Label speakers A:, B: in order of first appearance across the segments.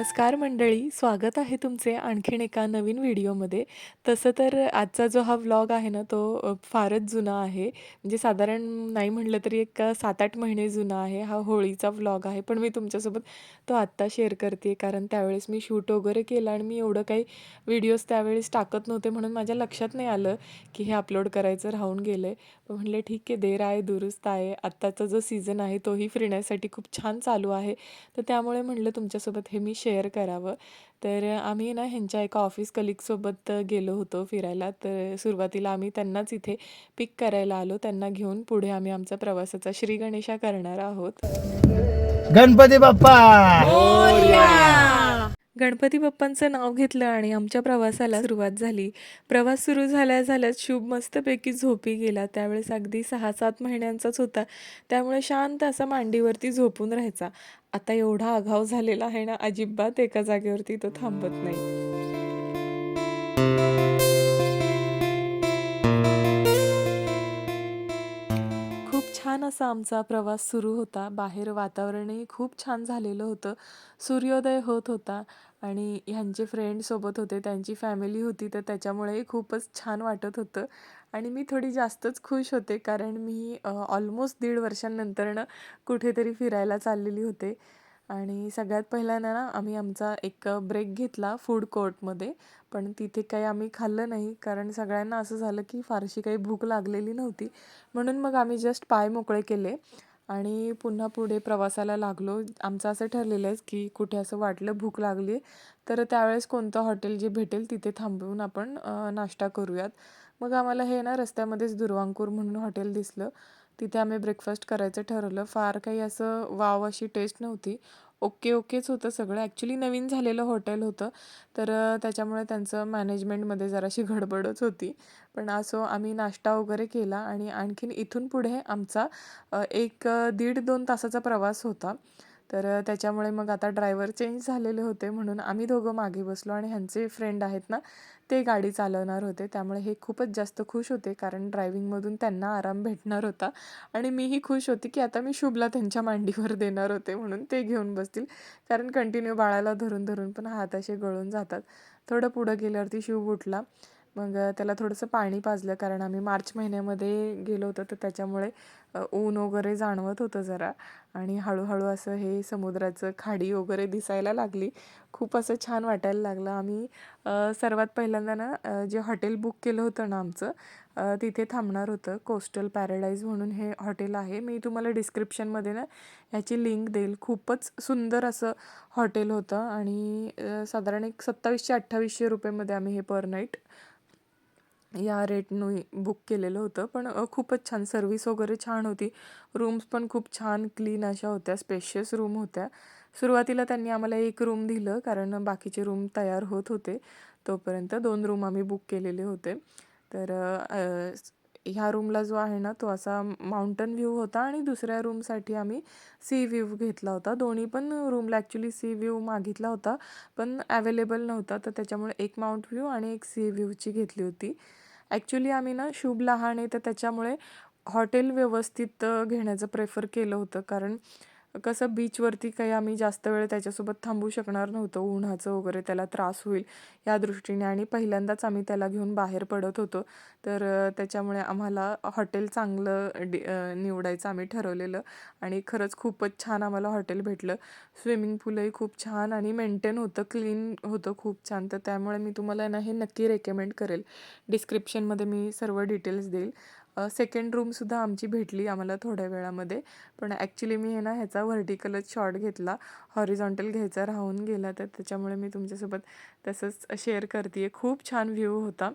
A: नमस्कार मंडळी, स्वागत आहे तुमचे आणखीन एका नवीन व्हिडिओमध्ये. तसं तर आजचा जो हा व्लॉग आहे ना, तो फारच जुना आहे. म्हणजे साधारण नाही म्हटलं तरी एक 7-8 महिने जुना आहे. हा होळीचा व्लॉग आहे. पण मी तुमच्यासोबत तो आत्ता शेअर करते कारण त्यावेळेस मी शूट वगैरे केलं आणि मी एवढं काही व्हिडिओज त्यावेळेस टाकत नव्हते म्हणून माझ्या लक्षात नाही आलं, की हे अपलोड करायचं राहून गेलं. पण म्हटलं ठीक आहे, देर आहे दुरुस्त आहे. आत्ताचा जो सीझन आहे तोही फिरण्यासाठी खूप छान चालू आहे. तर त्यामुळे म्हटलं तुमच्यासोबत हे मी शेअर करावं. तर आम्ही ना ह्यांच्या एका ऑफिस कलीगसोबत गेलो होतो फिरायला. तर सुरुवातीला आम्ही त्यांनाच इथे पिक करायला आलो. त्यांना घेऊन पुढे आम्ही आमचा प्रवासाचा श्रीगणेशा करणार आहोत.
B: गणपती बाप्पा
A: गणपती बाप्पांचं नाव घेतलं आणि आमच्या प्रवासाला सुरुवात झाली. प्रवास सुरू झाल्याच शुभ मस्तपैकी झोपी गेला. त्यावेळेस अगदी 6-7 महिन्यांचाच होता. त्यामुळे शांत असा मांडीवरती झोपून राहायचा. आता एवढा आगाऊ झालेला आहे ना, अजिबात एका जागेवरती तो थांबत नाही. खूप छान असा आमचा प्रवास सुरू होता. बाहेर वातावरणही खूप छान झालेलं होतं. सूर्योदय होत होता आणि ह्यांचे फ्रेंड सोबत होते, त्यांची फॅमिली होती, तर त्याच्यामुळेही खूपच छान वाटत होतं आणि मी थोडी जास्तच खुश होते कारण मी ऑलमोस्ट 1.5 वर्षांनंतरनं कुठेतरी फिरायला चाललेली होते. आणि सगळ्यात पहिल्यांदा ना आम्ही आमचा एक ब्रेक घेतला फूड कोर्टमध्ये. पण तिथे काही आम्ही खाल्लं नाही कारण सगळ्यांना असं झालं की फारशी काही भूक लागलेली नव्हती. म्हणून मग आम्ही जस्ट पाय मोकळे केले आणि पुन्हा पुढे प्रवासाला लागलो. आमचं असं ठरलेलं आहे की कुठे असं वाटलं भूक लागली तर त्यावेळेस कोणतं हॉटेल जे भेटेल तिथे थांबवून आपण नाश्ता करूयात. मग आम्हाला हे ना रस्त्यामध्येच दुर्वांकूर म्हणून हॉटेल दिसलं. तिथे आम्ही ब्रेकफास्ट करायचं ठरवलं. फार काही असं वाव अशी टेस्ट नव्हती. ओकेच होतं सगळं. ॲक्च्युली नवीन झालेलं हॉटेल होतं. तर त्याच्यामुळे त्यांचं मॅनेजमेंटमध्ये जराशी गडबडच होती. पण असो आम्ही नाश्ता वगैरे केला आणि आणखीन इथून पुढे आमचा 1-1.5-2 तासाचा प्रवास होता. तर त्याच्यामुळे मग आता ड्रायव्हर चेंज झालेले होते म्हणून आम्ही दोघं मागे बसलो आणि ह्यांचे फ्रेंड आहेत ना, ते गाडी चालवणार होते. त्यामुळे हे खूपच जास्त खुश होते कारण ड्रायव्हिंगमधून त्यांना आराम भेटणार होता आणि मीही खुश होते, की आता मी शुभला त्यांच्या मांडीवर देणार होते म्हणून ते घेऊन बसतील. कारण कंटिन्यू बाळाला धरून पण हात असे गळून जातात. थोडं पुढं गेल्यावरती शुभ उठला. मग त्याला थोडंसं पाणी पाजलं कारण आम्ही मार्च महिन्यामध्ये गेलो होतो तर त्याच्यामुळे ऊन वगैरे जाणवत होतं जरा आणि हळूहळू असं हे समुद्राचं खाडी वगैरे दिसायला लागली. खूप असं छान वाटायला लागलं. आम्ही सर्वात पहिल्यांदा ना जे हॉटेल बुक केलं होतं ना आमचं तिथे थांबणार होतं. कोस्टल पॅराडाईज म्हणून हे हॉटेल आहे. मी तुम्हाला डिस्क्रिप्शनमध्ये ना ह्याची लिंक देईल. खूपच सुंदर असं हॉटेल होतं आणि साधारण एक 2700-2800 रुपयेमध्ये आम्ही हे पर नाईट या रेटने बुक केलेलं होतं. पण खूपच छान सर्विस वगैरे छान होती. रूम्स पण खूप छान क्लीन अशा होत्या. स्पेशियस रूम होत्या. सुरुवातीला त्यांनी आम्हाला 1 रूम दिलं कारण बाकीचे रूम तयार होत होते. तोपर्यंत 2 रूम आम्ही बुक केलेले होते. तर ह्या रूमला जो आहे ना तो असा माउंटन व्ह्यू होता आणि दुसऱ्या रूमसाठी आम्ही सी व्ह्यू घेतला होता. दोन्ही पण रूमला ॲक्च्युली सी व्ह्यू मागितला होता पण अवेलेबल नव्हता. तर त्याच्यामुळे एक माउंट व्ह्यू आणि एक सी व्ह्यूची घेतली होती. ॲक्च्युली आम्ही ना शुभ लहान आहे तर त्याच्यामुळे हॉटेल व्यवस्थित घेण्याचं प्रेफर केलं होतं कारण कसं बीचवरती काही आम्ही जास्त वेळ त्याच्यासोबत थांबू शकणार नव्हतो. उन्हाचं वगैरे त्याला त्रास होईल या दृष्टीने आणि पहिल्यांदाच आम्ही त्याला घेऊन बाहेर पडत होतो. तर त्याच्यामुळे आम्हाला हॉटेल चांगलं निवडायचं आम्ही ठरवलेलं आणि खरंच खूपच छान आम्हाला हॉटेल भेटलं. स्विमिंग पूलही खूप छान आणि मेंटेन होतं, क्लीन होतं खूप छान. तर त्यामुळे मी तुम्हाला ना हे नक्की रेकमेंड करेल. डिस्क्रिप्शनमध्ये मी सर्व डिटेल्स देईल. सेकंड रूमसुद्धा आमची भेटली आम्हाला थोड्या वेळामध्ये. पण ॲक्च्युली मी ना ह्याचा व्हर्टिकलच शॉट घेतला. हॉरिझॉन्टल घ्यायचा राहून गेला तर त्याच्यामुळे मी तुमच्यासोबत तसंच शेअर करते आहे. खूप छान व्ह्यू होता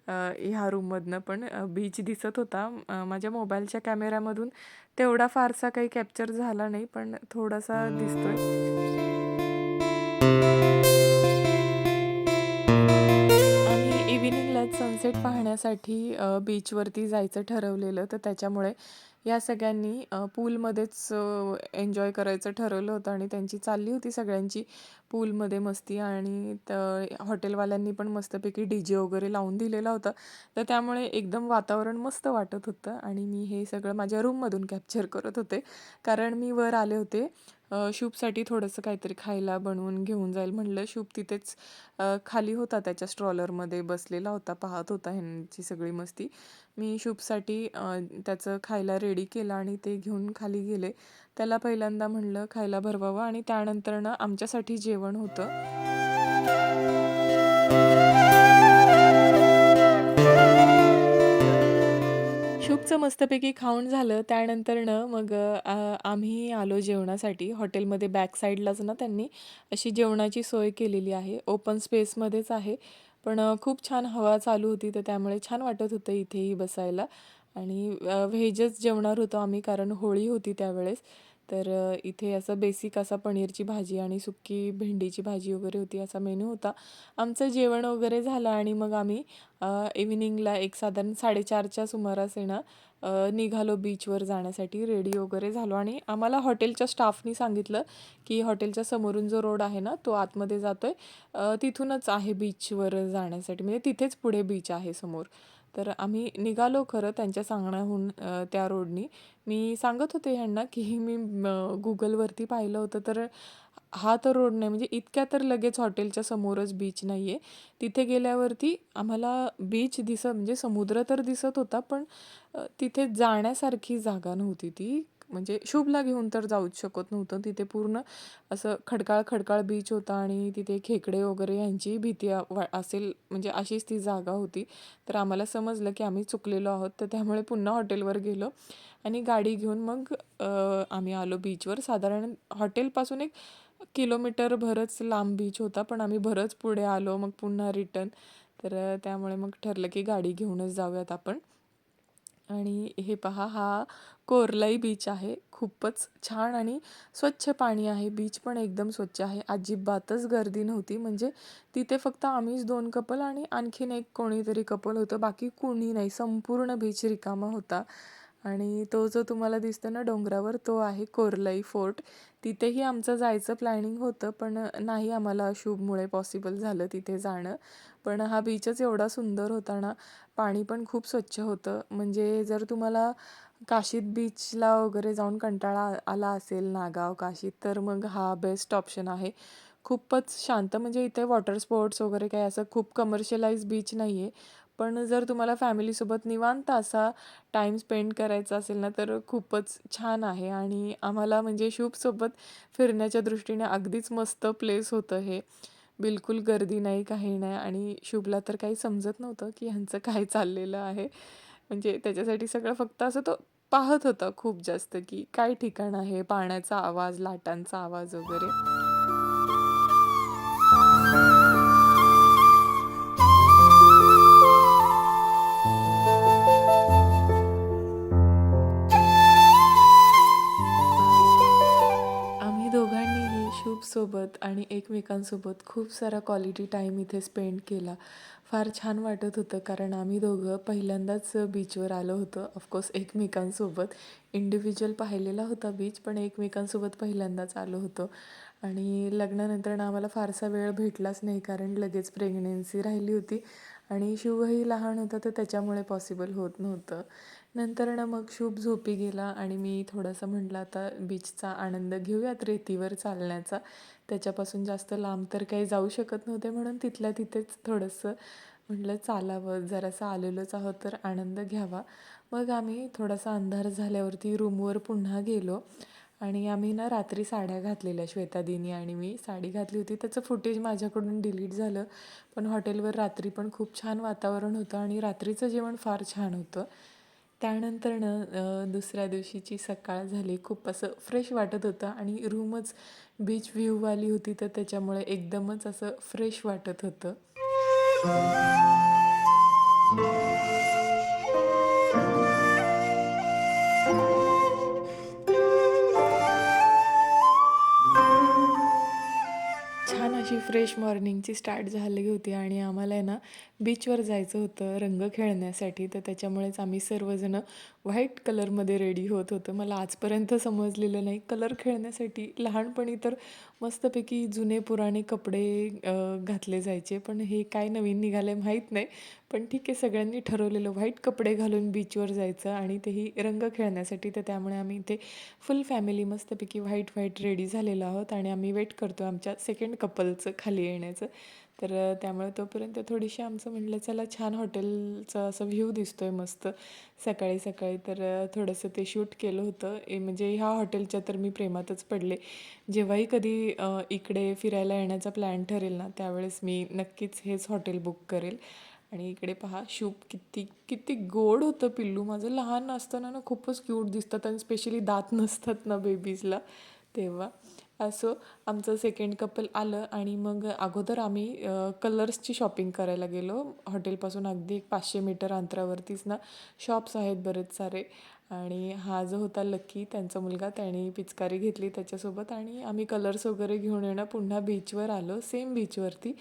A: ह्या रूममधनं पण बीच दिसत होता. माझ्या मोबाईलच्या कॅमेऱ्यामधून तेवढा फारसा काही कॅप्चर झाला नाही पण थोडासा दिसतोय. आम्ही इव्हिनिंगलाच सनसेट पाहण्यासाठी बीचवरती जायचं ठरवलेलं. तर त्याच्यामुळे या सगळ्यांनी पूलमध्येच एन्जॉय करायचं ठरवलं होतं आणि त्यांची चालली होती सगळ्यांची पूलमध्ये मस्ती आणि हॉटेलवाल्यांनी पण मस्तपैकी DJ वगैरे लावून दिलेला होता. तर त्यामुळे एकदम वातावरण मस्त वाटत होतं आणि मी हे सगळं माझ्या रूममधून कॅप्चर करत होते. कारण मी वर आले होते शूपसाठी थोडंसं काहीतरी खायला बनवून घेऊन जाईल म्हटलं. शूप तिथेच खाली होता त्याच्या स्ट्रॉलरमध्ये बसलेला होता, पाहत होता ह्यांची सगळी मस्ती. मी शूपसाठी त्याचं खायला रेडी केलं आणि ते घेऊन खाली गेले. त्याला पहिल्यांदा म्हणलं खायला भरवावं आणि त्यानंतर ना आमच्यासाठी जेवण होतं. शुभचं मस्तपैकी खाऊन झालं. त्यानंतरनं मग आम्ही आलो जेवणासाठी. हॉटेलमध्ये बॅक साईडलाच ना त्यांनी अशी जेवणाची सोय केलेली आहे. ओपन स्पेसमध्येच आहे. पण खूप छान हवा चालू होती, तर त्यामुळे छान वाटत होतं इथेही बसायला. आणि व्हेजच जेवणार होतो आम्ही, कारण होळी होती त्यावेळेस. तर इथे असं बेसिक असा पनीरची भाजी आणि सुक्की भेंडीची भाजी वगैरे होती, असा मेनू होता. आमचं जेवण वगैरे झालं आणि मग आम्ही इव्हिनिंगला एक साधारण 4:30च्या सुमारास आहे ना निघालो बीचवर जाण्यासाठी. रेडी वगैरे झालो आणि आम्हाला हॉटेलच्या स्टाफनी सांगितलं, की हॉटेलच्या समोरून जो रोड आहे ना, तो आतमध्ये जातोय. तिथूनच आहे बीचवर जाण्यासाठी, म्हणजे तिथेच पुढे बीच आहे समोर. तर आम्ही निघालो खरं त्यांच्या सांगण्याहून त्या रोडनी. मी सांगत होते ह्यांना, की मी Googleवरती पाहिलं होतं, तर हा तर रोड नाही, म्हणजे इतक्या तर लगेच हॉटेलच्या समोरच बीच नाही आहे. तिथे गेल्यावरती आम्हाला बीच म्हणजे समुद्र तर दिसत होता, पण तिथे जाण्यासारखी जागा नव्हती ती. म्हणजे शुभला घेऊन तर जाऊच शकत नव्हतं. तिथे पूर्ण असं खडकाळ बीच होता आणि तिथे खेकडे वगैरे यांची भीती असेल, म्हणजे अशीच ती जागा होती. तर आम्हाला समजलं की आम्ही चुकलेलो आहोत. तर त्यामुळे पुन्हा हॉटेलवर गेलो आणि गाडी घेऊन मग आम्ही आलो बीचवर. साधारण हॉटेलपासून 1 किलोमीटर भरच लांब बीच होता, पण आम्ही बरंच पुढे आलो मग पुन्हा रिटर्न. तर त्यामुळे मग ठरलं की गाडी घेऊनच जाऊयात आपण. आणि हे पहा, हा कोरलाई बीच आहे. खूपच छान आणि स्वच्छ पाणी आहे. बीच पण एकदम स्वच्छ आहे. अजिबातच गर्दी नव्हती. म्हणजे तिथे फक्त आम्हीच 2 कपल आणि आणखीन एक कोणीतरी कपल होतं. बाकी कोणी नाही. संपूर्ण बीच रिकामा होता. आणि तो जो तुम्हाला दिसतो ना डोंगरावर, तो आहे कोरलाई फोर्ट. तिथेही आमचं जायचं प्लॅनिंग होतं, पण नाही आम्हाला शुभमुळे पॉसिबल झालं तिथे जाणं. पण हा बीचच एवढा सुंदर होता ना, पाणी पण खूप स्वच्छ होतं. म्हणजे जर तुम्हाला काशीत बीचला वगैरे जाऊन कंटाळा आला असेल, नागाव, काशीत, तर मग हा बेस्ट ऑप्शन आहे. खूपच शांत, म्हणजे इथे वॉटर स्पोर्ट्स वगैरे काही असं खूप कमर्शियलाइज बीच नाही आहे. पण जर तुम्हाला फॅमिलीसोबत निवांत असा टाईम स्पेंड करायचा असेल ना, तर खूपच छान आहे. आणि आम्हाला म्हणजे शुभसोबत फिरण्याच्या दृष्टीने अगदीच मस्त प्लेस होतं हे. बिलकुल गर्दी नाही, काही नाही. आणि शुभला तर काही समजत नव्हतं, की ह्यांचं काय चाललेलं आहे. म्हणजे त्याच्यासाठी सगळं फक्त असं तो पाहत होता खूप जास्त, की काय ठिकाण आहे, पाण्याचा आवाज, लाटांचा आवाज वगैरे. आम्ही दोघांनीही शुभसोबत आणि एकमेकांसोबत खूप सारा क्वालिटी टाईम इथे स्पेंड केला. फार छान वाटत होतं, कारण आम्ही दोघं पहिल्यांदाच बीचवर आलो होतो. ऑफकोर्स एकमेकांसोबत. इंडिव्हिज्युअल पाहिलेला होता बीच, पण एकमेकांसोबत पहिल्यांदाच आलो होतो. आणि लग्नानंतर ना आम्हाला फारसा वेळ भेटलाच नाही, कारण लगेच प्रेग्नन्सी राहिली होती आणि शुभही लहान होता, तर त्याच्यामुळे पॉसिबल होत नव्हतं. नंतर ना मग शुभ झोपी गेला आणि मी थोडंसं म्हटलं आता बीचचा आनंद घेऊयात रेतीवर चालण्याचा. त्याच्यापासून जास्त लांब तर काही जाऊ शकत नव्हते, म्हणून तिथल्या तिथेच थोडंसं म्हटलं चालावं, जरासं आलेलोच आहोत तर आनंद घ्यावा. मग आम्ही थोडासा अंधार झाल्यावरती रूमवर पुन्हा गेलो आणि आम्ही ना रात्री साड्या घातलेल्या, श्वेतादीनी आणि मी साडी घातली होती. त्याचं फुटेज माझ्याकडून डिलीट झालं, पण हॉटेलवर रात्री पण खूप छान वातावरण होतं आणि रात्रीचं जेवण फार छान होतं. त्यानंतरनं दुसऱ्या दिवशीची सकाळ झाली. खूप असं फ्रेश वाटत होतं आणि रूमच बीच व्ह्यूवाली होती, तर त्याच्यामुळे एकदमच असं फ्रेश वाटत होतं. छान अशी फ्रेश मॉर्निंगची स्टार्ट झाली होती आणि आम्हाला आहे ना बीचवर जायचं होतं रंग खेळण्यासाठी. तर त्याच्यामुळेच आम्ही सर्वजणं व्हाईट कलरमध्ये रेडी होत होतो. मला आजपर्यंत समजलेलं नाही, कलर खेळण्यासाठी लहानपणी तर मस्तपैकी जुने पुराणे कपडे घातले जायचे. पण हे काय नवीन निघालंय माहीत नाही. पण ठीक आहे, सगळ्यांनी ठरवलेलं व्हाईट कपडे घालून बीचवर जायचं आणि तेही रंग खेळण्यासाठी. तर त्यामुळे आम्ही इथे फुल फॅमिली मस्तपैकी व्हाईट व्हाईट रेडी झालेलो आहोत आणि आम्ही वेट करतो आमच्या सेकंड कपलचं खाली येण्याचं. तर त्यामुळे तोपर्यंत थोडीशी आमचं म्हटलं चला छान हॉटेलचं असं व्ह्यू दिसतोय मस्त सकाळी सकाळी. तर थोडंसं ते शूट केलं होतं. म्हणजे ह्या हॉटेलच्या तर मी प्रेमातच पडले. जेव्हाही कधी इकडे फिरायला येण्याचा प्लॅन ठरेल ना, त्यावेळेस मी नक्कीच हेच हॉटेल बुक करेल. आणि इकडे पहा, शुभ किती किती गोड होतं पिल्लू माझं. लहान असताना ना खूपच क्यूट दिसतात आणि स्पेशली दात नसतात ना बेबीजला तेव्हा. असो, आमचं सेकंड कपल आलं आणि मग अगोदर आम्ही कलर्सची शॉपिंग करायला गेलो. हॉटेलपासून अगदी 500 मीटर अंतरावरतीच ना शॉप्स आहेत बरेच सारे. आणि हा जो होता लकी, त्यांचा मुलगा, त्याने पिचकारी घेतली त्याच्यासोबत आणि आम्ही कलर्स वगैरे घेऊन येणं पुन्हा बीचवर आलो. सेम बीचवरती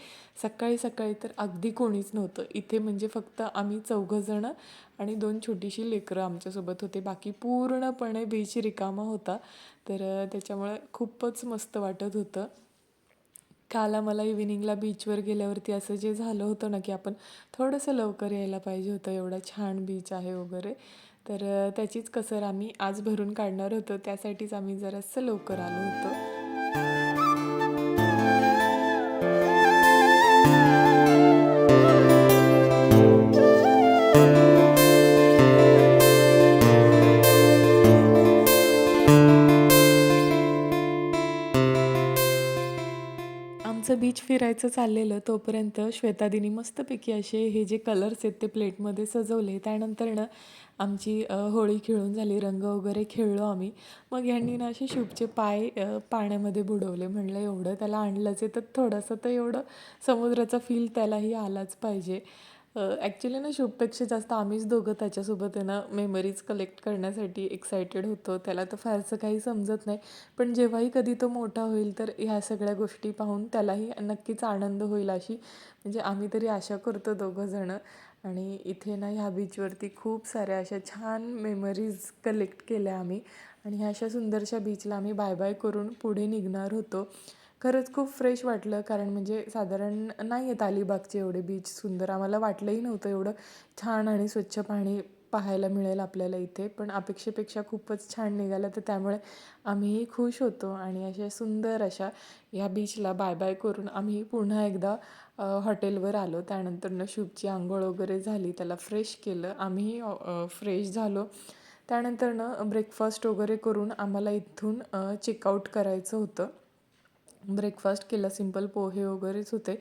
A: सकाळी सकाळी तर अगदी कोणीच नव्हतं इथे. म्हणजे फक्त आम्ही 4 आणि 2 छोटीशी लेकरं आमच्यासोबत होते. बाकी पूर्णपणे बीच रिकामा होता. तर त्याच्यामुळे खूपच मस्त वाटत होतं. काल आम्हाला इव्हिनिंगला बीचवर गेल्यावरती असं जे झालं होतं ना, की आपण थोडंसं लवकर यायला पाहिजे होतं, एवढा छान बीच आहे वगैरे. तर त्याचीच कसर आम्ही आज भरून काढणार होतो. त्यासाठीच आम्ही जरासं लवकर आलो होतो. आमचं बीच फिरायचं चाललेलं तोपर्यंत श्वेतादीनी मस्तपैकी असे हे जे कलर्स आहेत ते प्लेटमध्ये सजवले. त्यानंतर ना आमची होळी खेळून झाली, रंग वगैरे खेळलो आम्ही. मग ह्यांनी ना असे शुभचे पाय पाण्यामध्ये बुडवले. म्हणलं एवढं त्याला आणलंच आहे तर थोडंसं तर एवढं समुद्राचा फील त्यालाही आलाच पाहिजे. ॲक्च्युली ना शुभपेक्षा जास्त आम्हीच दोघं त्याच्यासोबत आहे ना मेमरीज कलेक्ट करण्यासाठी एक्सायटेड होतो. त्याला तर फारसं काही समजत नाही. पण जेव्हाही कधी तो मोठा होईल तर ह्या सगळ्या गोष्टी पाहून त्यालाही नक्कीच आनंद होईल अशी म्हणजे आम्ही तरी आशा करतो दोघंजणं. आणि इथे ना ह्या बीचवरती खूप साऱ्या अशा छान मेमरीज कलेक्ट केल्या आम्ही. आणि ह्या अशा सुंदरशा बीचला आम्ही बाय बाय करून पुढे निघणार होतो. खरंच खूप फ्रेश वाटलं, कारण म्हणजे साधारण नाही आहेत अलिबागचे एवढे बीच सुंदर. आम्हाला वाटलंही नव्हतं एवढं छान आणि स्वच्छ पाणी पाहायला मिळेल आपल्याला इथे. पण अपेक्षेपेक्षा खूपच छान निघालं, तर त्यामुळे आम्हीही खुश होतो. आणि अशा सुंदर अशा ह्या बीचला बाय बाय करून आम्ही पुन्हा एकदा हॉटेलवर आलो. त्यानंतर शुभची आंघोळ वगैरे झाली, त्याला फ्रेश केलं, आम्हीही फ्रेश झालो. त्यानंतर ब्रेकफास्ट वगैरे करून आम्हाला इथून चेकआउट करायचं होतं. ब्रेकफास्ट केला, सिंपल पोहे वगैरेच होते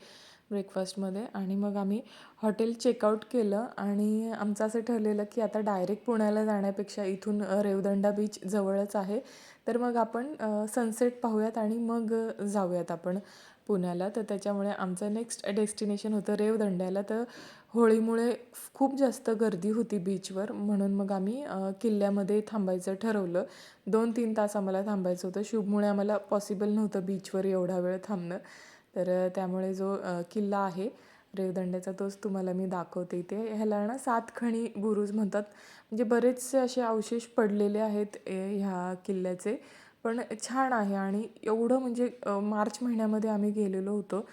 A: ब्रेकफास्टमध्ये. आणि मग आम्ही हॉटेल चेकआउट केलं आणि आमचं असं ठरलेलं की आता डायरेक्ट पुण्याला जाण्यापेक्षा इथून रेवदंडा बीच जवळच आहे, तर मग आपण सनसेट पाहूयात आणि मग जाऊयात आपण पुण्याला. तर त्याच्यामुळे आमचं नेक्स्ट डेस्टिनेशन होतं रेवदंड्याला. तर होळीमुळे खूप जास्त गर्दी होती बीचवर, म्हणून मग आम्ही किल्ल्यामध्ये थांबायचं ठरवलं. 2-3 तास आम्हाला थांबायचं होतं. शुभमुळे आम्हाला पॉसिबल नव्हतं बीचवर एवढा वेळ थांबणं. तर त्यामुळे जो किल्ला आहे रेवदंड्याचा तोच तुम्हाला मी दाखवते इथे. ह्याला ना सातखणी बुरुज म्हणतात. म्हणजे बरेचसे असे अवशेष पडलेले आहेत ह्या किल्ल्याचे. पण छान आहे. आणि एवढं म्हणजे मार्च महिन्यामध्ये आम्ही गेलेलो होतो,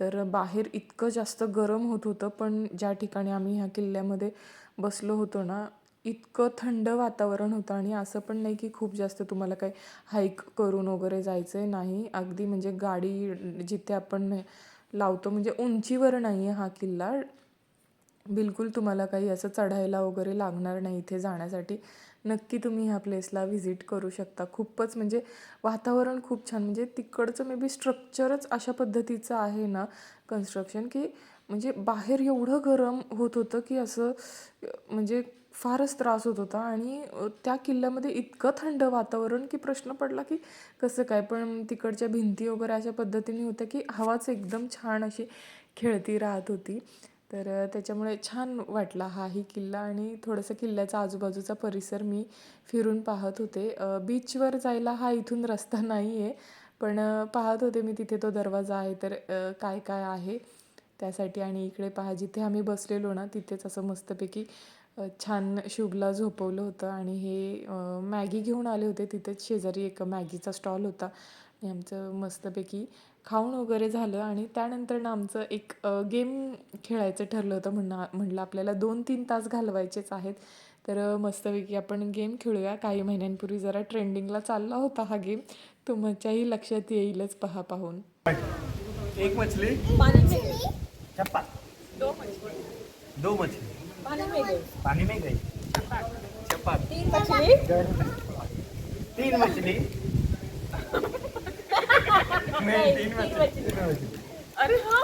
A: तर बाहेर इतकं जास्त गरम होत होतं. पण ज्या ठिकाणी आम्ही ह्या किल्ल्यामध्ये बसलो होतो ना, इतकं थंड वातावरण होतं. आणि असं पण नाही की खूप जास्त तुम्हाला काही हाईक करून वगैरे जायचं आहे, नाही. अगदी म्हणजे गाडी जिथे आपण लावतो म्हणजे उंचीवर नाही आहे हा किल्ला. बिलकुल तुम्हाला काही असं चढायला वगैरे लागणार नाही इथे जाण्यासाठी. नक्की तुम्ही ह्या प्लेसला व्हिजिट करू शकता. खूपच म्हणजे वातावरण खूप छान. म्हणजे तिकडचं मे बी स्ट्रक्चरच अशा पद्धतीचं आहे ना कन्स्ट्रक्शन, की म्हणजे बाहेर एवढं गरम होत होतं की असं म्हणजे फारच त्रास होत होता. आणि त्या किल्ल्यामध्ये इतकं थंड वातावरण की प्रश्न पडला की कसं काय. पण तिकडच्या भिंती वगैरे अशा पद्धतीने होत्या की हवाच एकदम छान अशी खेळती राहत होती. तर त्याच्यामुळे छान वाटला हाही किल्ला. आणि थोडंसं किल्ल्याचा आजूबाजूचा परिसर मी फिरून पाहत होते. बीचवर जायला हा इथून रस्ता नाही आहे, पण पाहत होते मी तिथे तो दरवाजा आहे तर काय काय आहे त्यासाठी. आणि इकडे पहा, जिथे आम्ही बसलेलो ना तिथेच असं मस्तपैकी छान शुभला झोपवलं होतं. आणि हे मॅगी घेऊन आले होते. तिथेच शेजारी एक मॅगीचा स्टॉल होता. आणि आमचं मस्तपैकी खाऊन वगैरे झालं आणि त्यानंतर ना आमचं एक गेम खेळायचं ठरलं होतं. म्हटलं आपल्याला 2-3 तास घालवायचेच आहेत. तर मस्तपैकी आपण गेम खेळूया. काही महिन्यांपूर्वी जरा ट्रेंडिंगला चालला होता हा गेम. तुमच्याही लक्षात येईलच पाहून.
B: एक मछली,
C: पानी में गई,
B: चप्पा,
C: 2 मछली,
B: दो मछली,
C: पानी में गई,
B: पानी में गई, चप्पा,
C: 3 मछली,
B: तीन मछली,
C: नहीं,
B: तीन
C: 3
B: मछली,
C: मछली।
B: तीन मछली.
C: अरे हाँ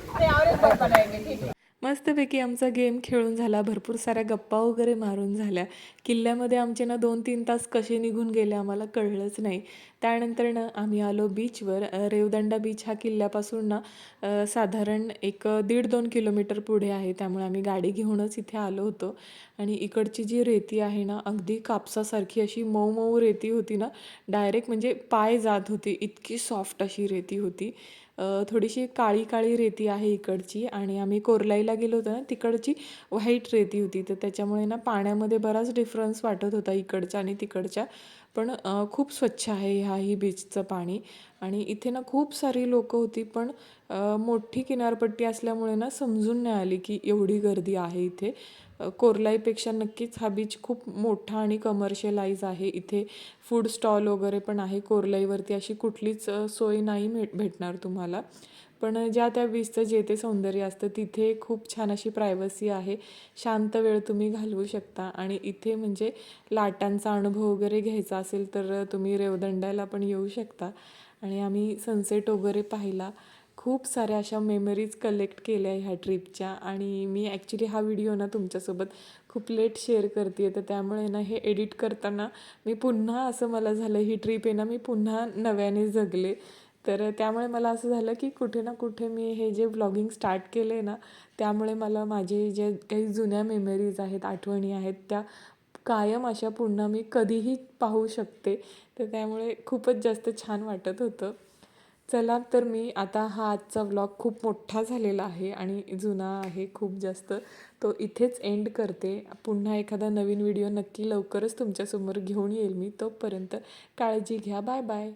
C: अरे और एक बार बनाएंगे, ठीक है।
A: मस्तपैकी आमचा गेम खेळून झाला. भरपूर साऱ्या गप्पा वगैरे मारून झाल्या. किल्ल्यामध्ये आमचे ना 2-3 तास कसे निघून गेले आम्हाला कळलंच नाही. त्यानंतर ना आम्ही आलो बीचवर. रेवदंडा बीच हा किल्ल्यापासून ना साधारण एक 1.5-2 किलोमीटर पुढे आहे. त्यामुळे आम्ही गाडी घेऊनच इथे आलो होतो. आणि इकडची जी रेती आहे ना अगदी कापसासारखी अशी मऊ मऊ रेती होती ना, डायरेक्ट म्हणजे पाय जात होते, इतकी सॉफ्ट अशी रेती होती. थोडीशी काळी काळी रेती आहे इकडची आणि आम्ही कोरलाईला गेलो होतो ना तिकडची व्हाईट रेती होती. तर त्याच्यामुळे ना पाण्यामध्ये बराच डिफरन्स वाटत होता इकडच्या आणि तिकडच्या. पण खूप स्वच्छ आहे ह्याही बीचचं पाणी. आणि इथे ना खूप सारी लोकं होती. पण मोठी किनारपट्टी असल्यामुळे ना समजून नाही आली की एवढी गर्दी आहे इथे. कोरलाईपेक्षा नक्कीच हा बीच खूप मोठा आणि कमर्शियलाइज आहे. इथे फूड स्टॉल वगैरे पण आहे. कोरलाईवरती अशी कुठलीच सोय नाही भेटणार तुम्हाला. पण ज्या त्या बीचचं जे ते सौंदर्य असतं तिथे खूप छान अशी प्रायव्हसी आहे. शांत वेळ तुम्ही घालवू शकता आणि इथे म्हणजे लाटांचा अनुभव वगैरे घ्यायचा असेल तर तुम्ही रेवदंड्याला पण येऊ शकता. आणि आम्ही सनसेट वगैरे पाहिला. खूप साऱ्या अशा मेमरीज कलेक्ट केल्या ह्या ट्रिपच्या. आणि मी ॲक्च्युली हा व्हिडिओ ना तुमच्यासोबत खूप लेट शेअर करते आहे. तर त्यामुळे ना हे एडिट करताना मी पुन्हा असं मला झालं ही ट्रिप आहे ना मी पुन्हा नव्याने जगले. तर त्यामुळे मला असं झालं की कुठे ना कुठे मी हे जे व्लॉगिंग स्टार्ट केले ना त्यामुळे मला माझे जे काही जुन्या मेमरीज आहेत, आठवणी आहेत त्या कायम अशा पुन्हा मी कधीही पाहू शकते. तर त्यामुळे खूपच जास्त छान वाटत होतं. चला तर मी आता हा आजचा व्लॉग खूप मोठा झालेला आहे आणि जुना आहे खूप जास्त. तो इथेच एंड करते. पुन्हा एखादा नवीन व्हिडिओ नक्की लवकरच तुमच्यासमोर घेऊन येईल मी. तोपर्यंत काळजी घ्या. Bye bye.